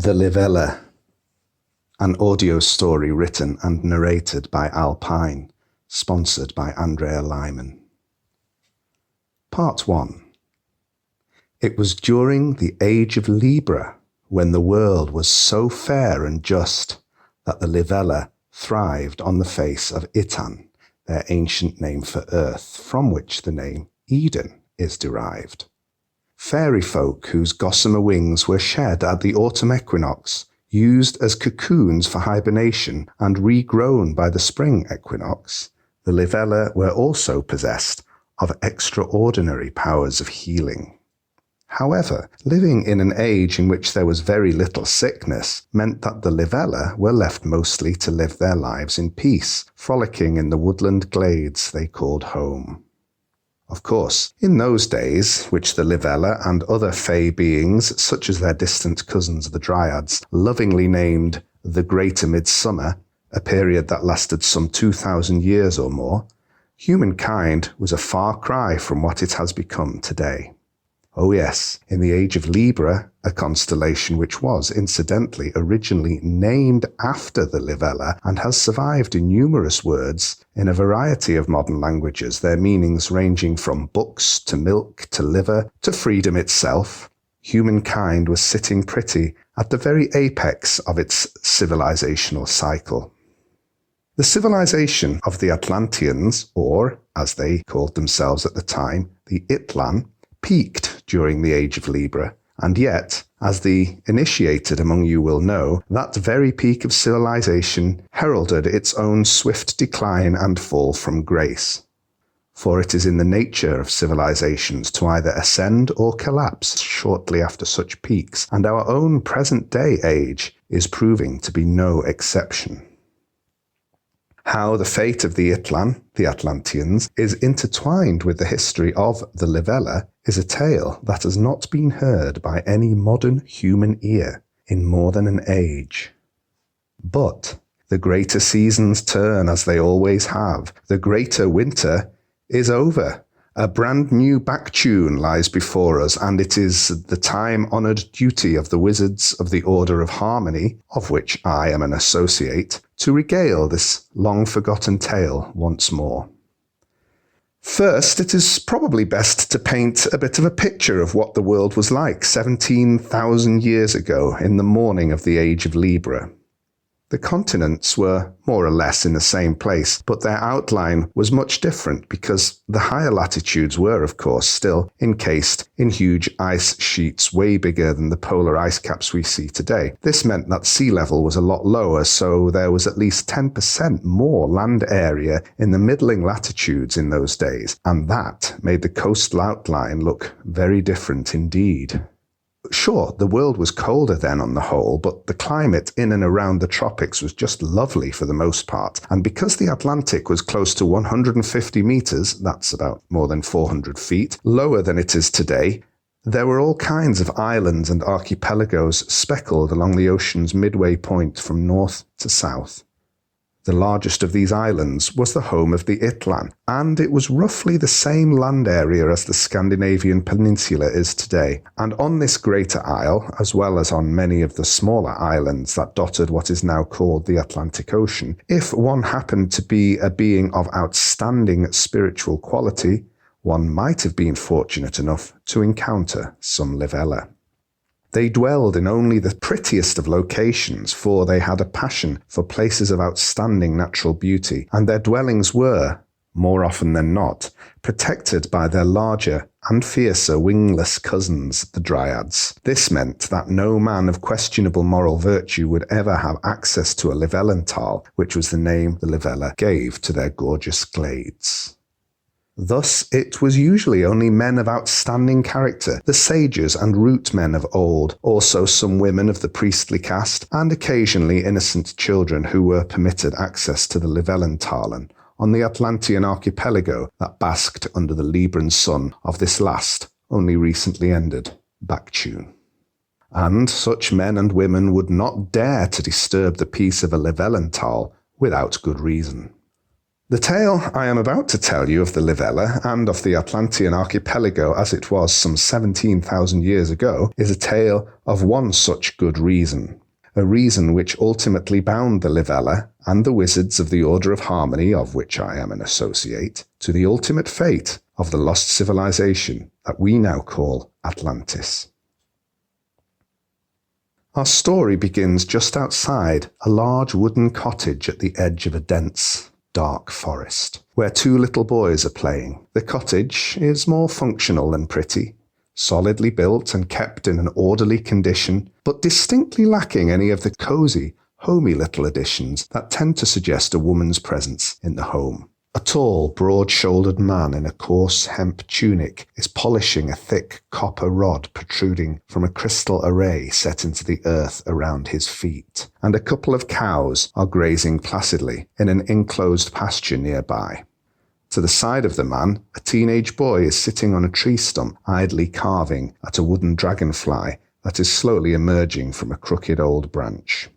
The Livella, an audio story written and narrated by Alpine, sponsored by Andrea Lyman. Part 1. It was during the Age of Libra, when the world was so fair and just, that the Livella thrived on the face of Itlan, their ancient name for earth, from which the name Eden is derived. Fairy folk whose gossamer wings were shed at the autumn equinox, used as cocoons for hibernation and regrown by the spring equinox, the Livella were also possessed of extraordinary powers of healing. However, living in an age in which there was very little sickness meant that the Livella were left mostly to live their lives in peace, frolicking in the woodland glades they called home. Of course, in those days, which the Livella and other fae beings, such as their distant cousins the Dryads, lovingly named the Greater Midsummer, a period that lasted some 2,000 years or more, humankind was a far cry from what it has become today. Oh yes, in the Age of Libra, a constellation which was, incidentally, originally named after the Livella and has survived in numerous words in a variety of modern languages, their meanings ranging from books to milk to liver to freedom itself, humankind was sitting pretty at the very apex of its civilizational cycle. The civilization of the Atlanteans, or, as they called themselves at the time, the Itlan, peaked during the Age of Libra, and yet, as the initiated among you will know, that very peak of civilization heralded its own swift decline and fall from grace. For it is in the nature of civilizations to either ascend or collapse shortly after such peaks, and our own present-day age is proving to be no exception. How the fate of the Itlan, the Atlanteans, is intertwined with the history of the Livella is a tale that has not been heard by any modern human ear in more than an age. But the greater seasons turn as they always have. The greater winter is over. A brand new back tune lies before us, and it is the time-honoured duty of the wizards of the Order of Harmony, of which I am an associate, to regale this long-forgotten tale once more. First, it is probably best to paint a bit of a picture of what the world was like 17,000 years ago in the morning of the Age of Libra. The continents were more or less in the same place, but their outline was much different because the higher latitudes were, of course, still encased in huge ice sheets way bigger than the polar ice caps we see today. This meant that sea level was a lot lower, so there was at least 10% more land area in the middling latitudes in those days, and that made the coastal outline look very different indeed. Sure, the world was colder then on the whole, but the climate in and around the tropics was just lovely for the most part. And because the Atlantic was close to 150 meters, that's about more than 400 feet, lower than it is today, there were all kinds of islands and archipelagos speckled along the ocean's midway point from north to south. The largest of these islands was the home of the Itlan, and it was roughly the same land area as the Scandinavian peninsula is today. And on this greater isle, as well as on many of the smaller islands that dotted what is now called the Atlantic Ocean, if one happened to be a being of outstanding spiritual quality, one might have been fortunate enough to encounter some Livella. They dwelled in only the prettiest of locations, for they had a passion for places of outstanding natural beauty, and their dwellings were, more often than not, protected by their larger and fiercer wingless cousins, the Dryads. This meant that no man of questionable moral virtue would ever have access to a Livellental, which was the name the Livella gave to their gorgeous glades. Thus, it was usually only men of outstanding character, the sages and root men of old, also some women of the priestly caste, and occasionally innocent children who were permitted access to the Livellentalan on the Atlantean archipelago that basked under the Libran sun of this last, only recently ended, back tune. And such men and women would not dare to disturb the peace of a Livellental without good reason. The tale I am about to tell you of the Livella and of the Atlantean archipelago as it was some 17,000 years ago is a tale of one such good reason. A reason which ultimately bound the Livella and the wizards of the Order of Harmony, of which I am an associate, to the ultimate fate of the lost civilization that we now call Atlantis. Our story begins just outside a large wooden cottage at the edge of a dense, dark forest, where two little boys are playing. The cottage is more functional than pretty, solidly built and kept in an orderly condition, but distinctly lacking any of the cosy, homey little additions that tend to suggest a woman's presence in the home. A tall, broad-shouldered man in a coarse hemp tunic is polishing a thick copper rod protruding from a crystal array set into the earth around his feet, and a couple of cows are grazing placidly in an enclosed pasture nearby. To the side of the man, a teenage boy is sitting on a tree stump, idly carving at a wooden dragonfly that is slowly emerging from a crooked old branch.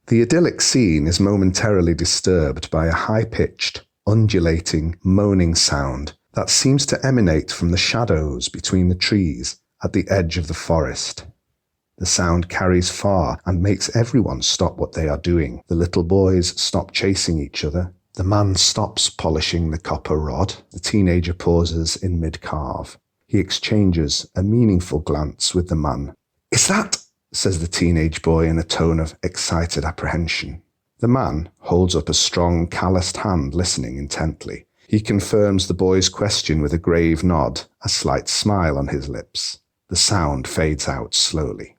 The idyllic scene is momentarily disturbed by a high-pitched, undulating, moaning sound that seems to emanate from the shadows between the trees at the edge of the forest. The sound carries far and makes everyone stop what they are doing. The little boys stop chasing each other. The man stops polishing the copper rod. The teenager pauses in mid-carve. He exchanges a meaningful glance with the man. "Is that?" says the teenage boy in a tone of excited apprehension. The man holds up a strong, calloused hand, listening intently. He confirms the boy's question with a grave nod, a slight smile on his lips. The sound fades out slowly.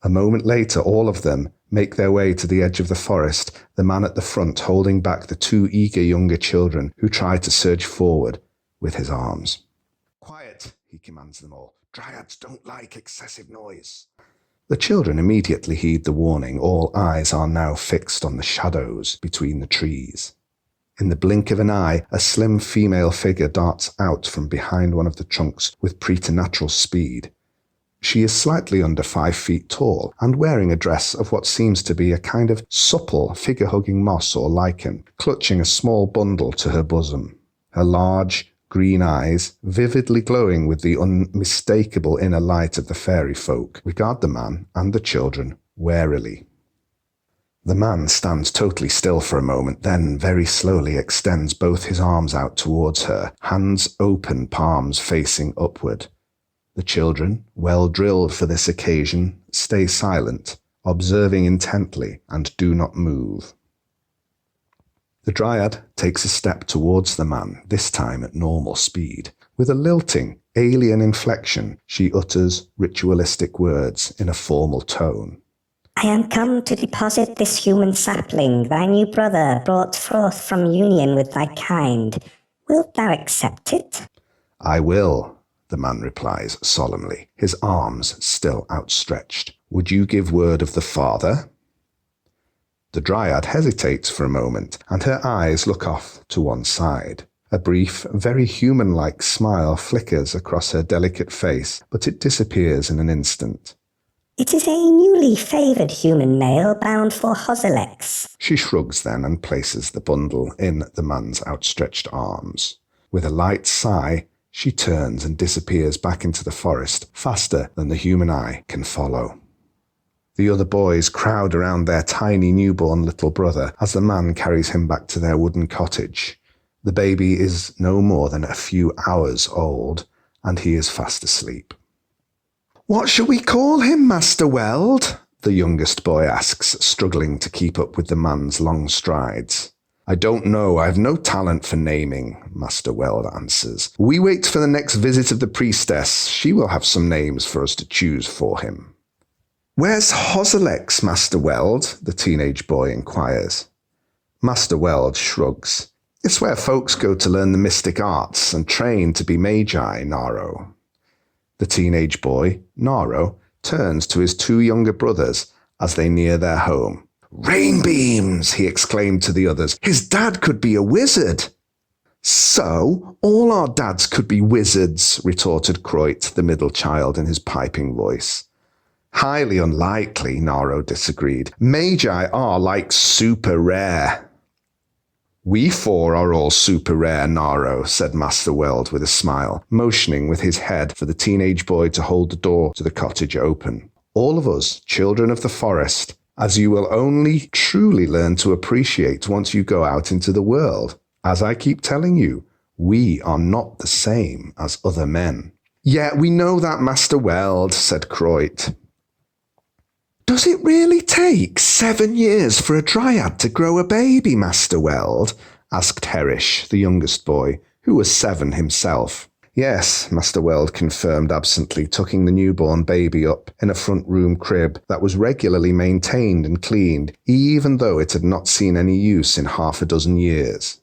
A moment later, all of them make their way to the edge of the forest, the man at the front holding back the two eager younger children who try to surge forward with his arms. "Quiet," he commands them all. "Dryads don't like excessive noise." The children immediately heed the warning. All eyes are now fixed on the shadows between the trees. In the blink of an eye, a slim female figure darts out from behind one of the trunks with preternatural speed. She is slightly under 5 feet tall and wearing a dress of what seems to be a kind of supple, figure-hugging moss or lichen, clutching a small bundle to her bosom. Her large, green eyes, vividly glowing with the unmistakable inner light of the fairy folk, regard the man and the children warily. The man stands totally still for a moment, then very slowly extends both his arms out towards her, hands open, palms facing upward. The children, well drilled for this occasion, stay silent, observing intently, and do not move. The Dryad takes a step towards the man, this time at normal speed. With a lilting, alien inflection, she utters ritualistic words in a formal tone. "I am come to deposit this human sapling thy new brother brought forth from union with thy kind. Wilt thou accept it?" "I will," the man replies solemnly, his arms still outstretched. "Would you give word of the father?" The Dryad hesitates for a moment, and her eyes look off to one side. A brief, very human-like smile flickers across her delicate face, but it disappears in an instant. "It is a newly favoured human male bound for Hoselex." She shrugs then and places the bundle in the man's outstretched arms. With a light sigh, she turns and disappears back into the forest, faster than the human eye can follow. The other boys crowd around their tiny newborn little brother as the man carries him back to their wooden cottage. The baby is no more than a few hours old, and he is fast asleep. "What shall we call him, Master Weld?" the youngest boy asks, struggling to keep up with the man's long strides. "I don't know. I have no talent for naming," Master Weld answers. "We wait for the next visit of the priestess. She will have some names for us to choose for him." "Where's Hoselex, Master Weld?" the teenage boy inquires. Master Weld shrugs. "It's where folks go to learn the mystic arts and train to be magi, Naro." The teenage boy, Naro, turns to his two younger brothers as they near their home. "Rainbeams!" he exclaimed to the others. "His dad could be a wizard." "So, all our dads could be wizards," retorted Croit, the middle child, in his piping voice. "Highly unlikely," Naro disagreed. "Magi are, like, super rare." We four are all super rare, Naro, said Master Weld with a smile, motioning with his head for the teenage boy to hold the door to the cottage open. All of us, children of the forest, as you will only truly learn to appreciate once you go out into the world. As I keep telling you, we are not the same as other men. Yeah, we know that, Master Weld, said Croit. Does it really take 7 years for a Dryad to grow a baby, Master Weld? Asked Herish, the youngest boy, who was 7 himself. Yes, Master Weld confirmed absently, tucking the newborn baby up in a front room crib that was regularly maintained and cleaned, even though it had not seen any use in 6 years.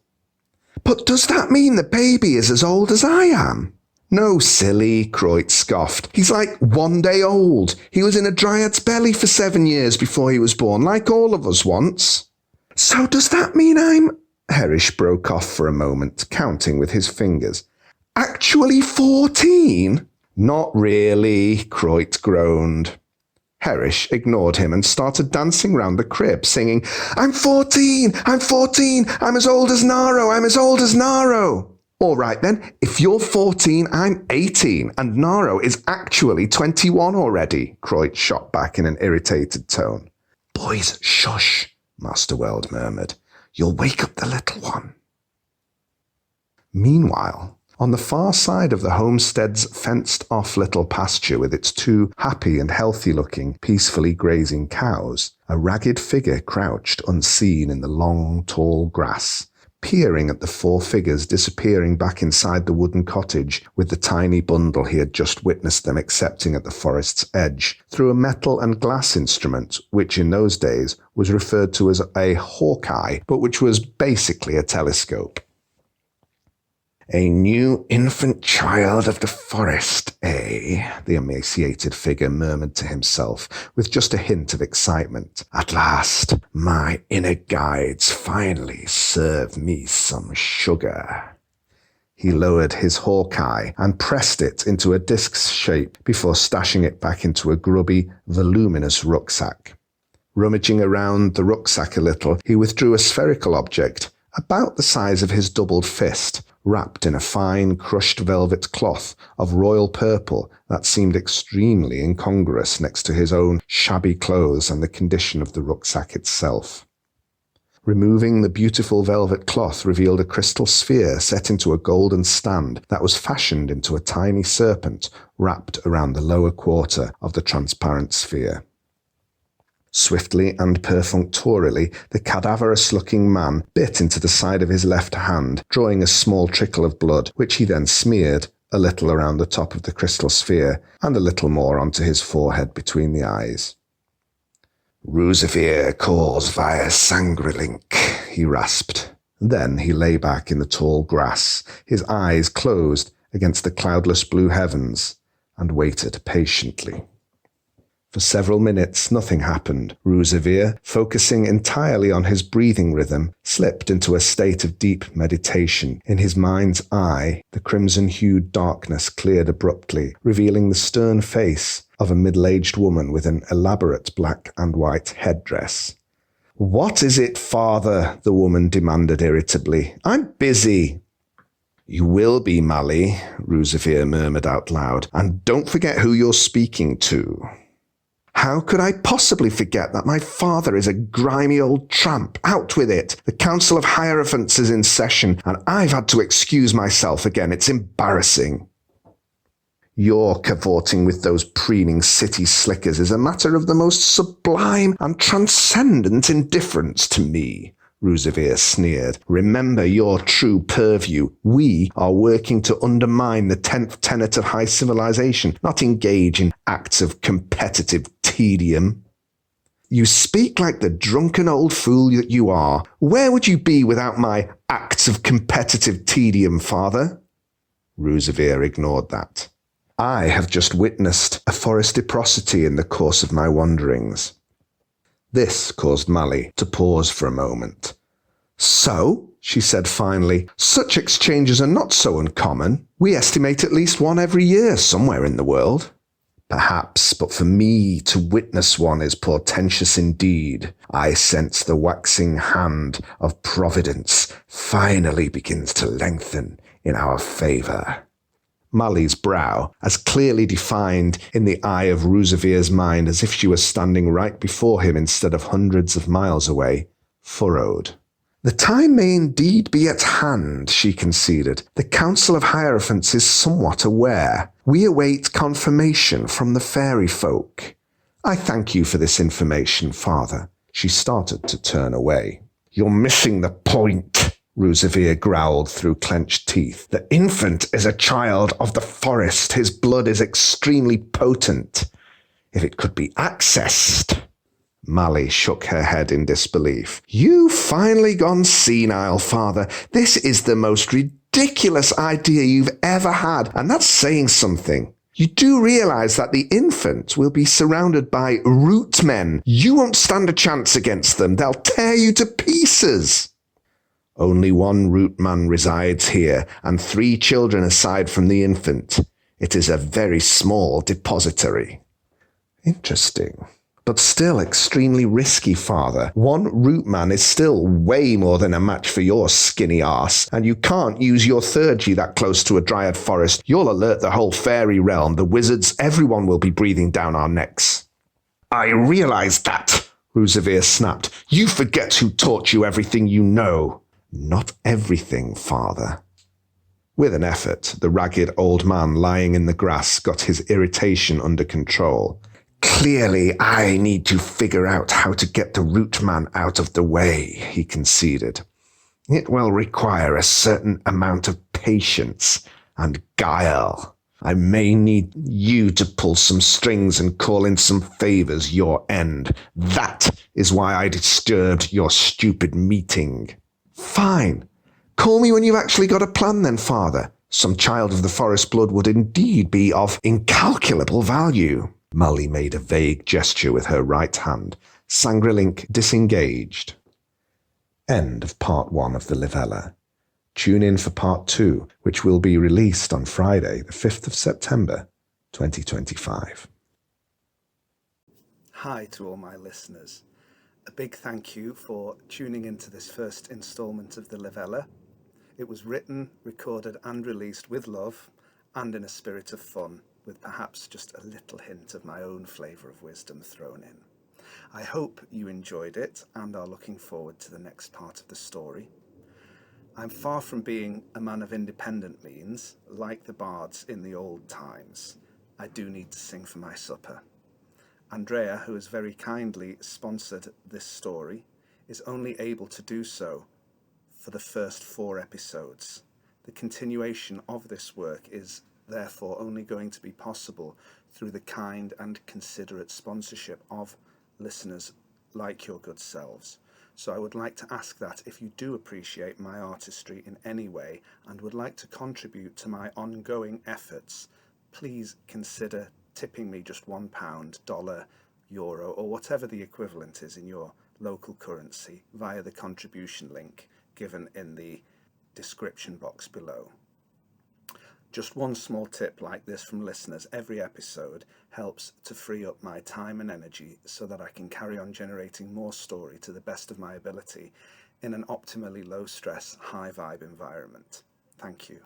But does that mean the baby is as old as I am? No, silly, Croit scoffed. He's like 1 day old. He was in a Dryad's belly for 7 years before he was born, like all of us once. So does that mean I'm... Herish broke off for a moment, counting with his fingers. Actually 14? Not really, Croit groaned. Herish ignored him and started dancing round the crib, singing, I'm 14! I'm 14! I'm as old as Naro! I'm as old as Naro! All right then, if you're 14, I'm 18, and Naro is actually 21 already, Croit shot back in an irritated tone. Boys, shush, Master Weld murmured. You'll wake up the little one. Meanwhile, on the far side of the homestead's fenced-off little pasture with its 2 happy and healthy-looking, peacefully grazing cows, a ragged figure crouched unseen in the long, tall grass, peering at the 4 figures disappearing back inside the wooden cottage with the tiny bundle he had just witnessed them accepting at the forest's edge through a metal and glass instrument which in those days was referred to as a hawkeye, but which was basically a telescope. A new infant child of the forest, eh? The emaciated figure murmured to himself, with just a hint of excitement. At last, my inner guides finally serve me some sugar. He lowered his hawkeye and pressed it into a disc's shape before stashing it back into a grubby, voluminous rucksack. Rummaging around the rucksack a little, he withdrew a spherical object, about the size of his doubled fist, wrapped in a fine, crushed velvet cloth of royal purple that seemed extremely incongruous next to his own shabby clothes and the condition of the rucksack itself. Removing the beautiful velvet cloth revealed a crystal sphere set into a golden stand that was fashioned into a tiny serpent wrapped around the lower quarter of the transparent sphere. Swiftly and perfunctorily, the cadaverous-looking man bit into the side of his left hand, drawing a small trickle of blood, which he then smeared, a little around the top of the crystal sphere, and a little more onto his forehead between the eyes. Roosevere calls via Sangrilink, he rasped. Then he lay back in the tall grass, his eyes closed against the cloudless blue heavens, and waited patiently. For several minutes, nothing happened. Roosevere, focusing entirely on his breathing rhythm, slipped into a state of deep meditation. In his mind's eye, the crimson-hued darkness cleared abruptly, revealing the stern face of a middle-aged woman with an elaborate black and white headdress. What is it, father? The woman demanded irritably. I'm busy. You will be, Mally, Roosevere murmured out loud, and don't forget who you're speaking to. How could I possibly forget that my father is a grimy old tramp? Out with it! The Council of Hierophants is in session, and I've had to excuse myself again. It's embarrassing. Your cavorting with those preening city slickers is a matter of the most sublime and transcendent indifference to me, Roosevere sneered. Remember your true purview. We are working to undermine the 10th tenet of high civilization, not engage in acts of competitive tedium. You speak like the drunken old fool that you are. Where would you be without my acts of competitive tedium, father? Roosevere ignored that. I have just witnessed a forestiprosity in the course of my wanderings. This caused Mally to pause for a moment. So, she said finally, such exchanges are not so uncommon. We estimate at least one every year somewhere in the world. Perhaps, but for me to witness one is portentous indeed. I sense the waxing hand of Providence finally begins to lengthen in our favour. Mali's brow, as clearly defined in the eye of Rousevere's mind as if she was standing right before him instead of hundreds of miles away, furrowed. The time may indeed be at hand, she conceded. The Council of Hierophants is somewhat aware. We await confirmation from the fairy folk. I thank you for this information, Father. She started to turn away. You're missing the point, Roosevere growled through clenched teeth. The infant is a child of the forest. His blood is extremely potent. If it could be accessed... Mali shook her head in disbelief. You've finally gone senile, Father. This is the most ridiculous idea you've ever had, and that's saying something. You do realize that the infant will be surrounded by root men. You won't stand a chance against them. They'll tear you to pieces. Only one root man resides here, and 3 children aside from the infant. It is a very small depository. Interesting. But still extremely risky, Father. 1 root man is still way more than a match for your skinny arse, and you can't use your theurgy that close to a Dryad forest. You'll alert the whole fairy realm, the wizards, everyone will be breathing down our necks. I realize that, Roosevere snapped. You forget who taught you everything you know. Not everything, Father. With an effort, the ragged old man lying in the grass got his irritation under control. Clearly, I need to figure out how to get the root man out of the way, he conceded. It will require a certain amount of patience and guile. I may need you to pull some strings and call in some favours your end. That is why I disturbed your stupid meeting. Fine. Call me when you've actually got a plan then, Father. Some child of the forest blood would indeed be of incalculable value. Mali made a vague gesture with her right hand. Sangrilink disengaged. End of part 1 of the Livella. Tune in for part 2, which will be released on Friday, the 5th of September, 2025. Hi to all my listeners. A big thank you for tuning into this first instalment of the Livella. It was written, recorded and released with love and in a spirit of fun, with perhaps just a little hint of my own flavour of wisdom thrown in. I hope you enjoyed it and are looking forward to the next part of the story. I'm far from being a man of independent means, like the bards in the old times. I do need to sing for my supper. Andrea, who has very kindly sponsored this story, is only able to do so for the first 4 episodes. The continuation of this work is therefore only going to be possible through the kind and considerate sponsorship of listeners like your good selves. So I would like to ask that if you do appreciate my artistry in any way and would like to contribute to my ongoing efforts, please consider tipping me just £1, dollar, euro, or whatever the equivalent is in your local currency via the contribution link given in the description box below. Just one small tip like this from listeners every episode helps to free up my time and energy so that I can carry on generating more story to the best of my ability in an optimally low stress, high vibe environment. Thank you.